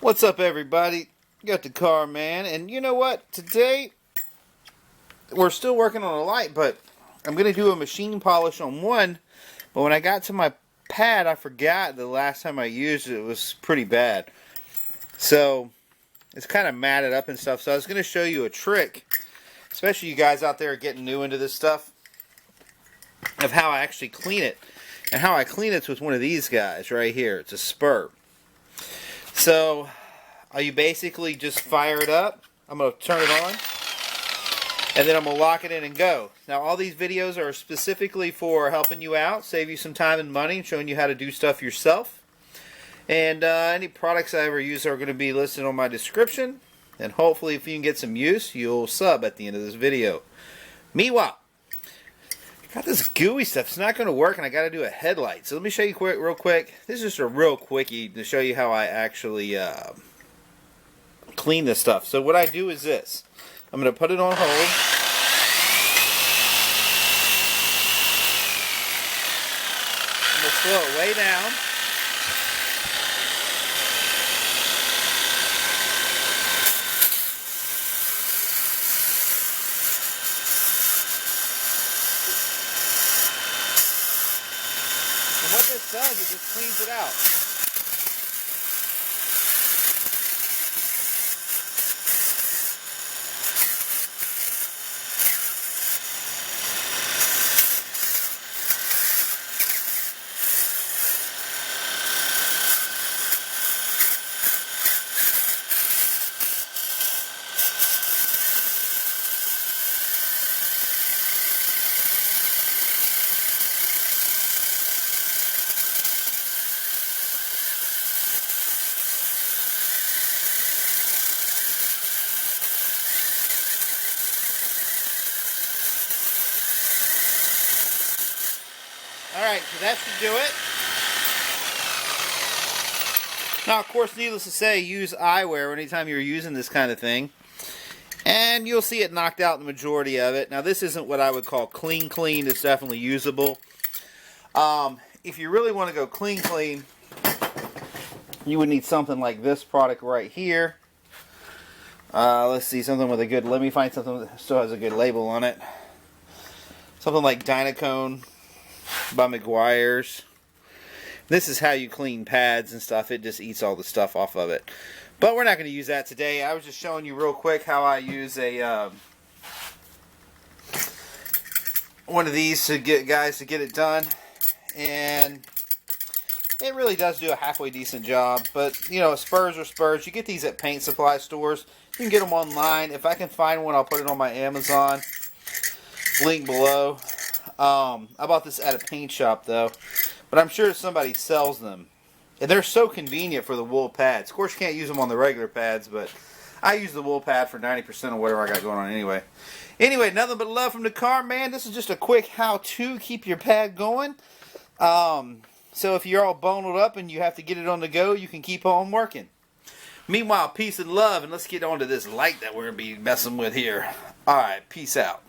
What's up, everybody? Got the car, man. And you know what? Today, we're still working on a light, but I'm going to do a machine polish on one. But when I got to my pad, I forgot the last time I used it was pretty bad. So, it's kind of matted up and stuff. So I was going to show you a trick, especially you guys out there getting new into this stuff, of how I actually clean it. And how I clean it's with one of these guys right here. It's a Spur. So, you basically just fire it up. I'm going to turn it on. And then I'm going to lock it in and go. Now, all these videos are specifically for helping you out, save you some time and money, showing you how to do stuff yourself. And any products I ever use are going to be listed on my description. And hopefully, if you can get some use, you'll sub at the end of this video. Meanwhile, got this gooey stuff. It's not going to work, and I got to do a headlight. So let me show you real quick. This is just a real quickie to show you how I actually clean this stuff. So what I do is this. I'm going to put it on hold. I'm going to slow it way down. And what this does is it cleans it out. Alright, so that should do it. Now, of course, needless to say, use eyewear anytime you're using this kind of thing. And you'll see it knocked out the majority of it. Now, this isn't what I would call clean. It's definitely usable. If you really want to go clean, you would need something like this product right here. Let's see, something with a good... Let me find something that still has a good label on it. Something like Dynacone by McGuire's. This is how you clean pads and stuff. It just eats all the stuff off of it. But we're not going to use that today. I was just showing you real quick how I use a one of these to get it done. And it really does do a halfway decent job. But, you know, Spurs are Spurs. You get these at paint supply stores. You can get them online. If I can find one, I'll put it on my Amazon. Link below. I bought this at a paint shop, though. But I'm sure somebody sells them. And they're so convenient for the wool pads. Of course, you can't use them on the regular pads, but I use the wool pad for 90% of whatever I got going on anyway. Anyway, nothing but love from the car, man. This is just a quick how-to keep your pad going. So if you're all boned up and you have to get it on the go, you can keep on working. Meanwhile, peace and love, and let's get on to this light that we're going to be messing with here. Alright, peace out.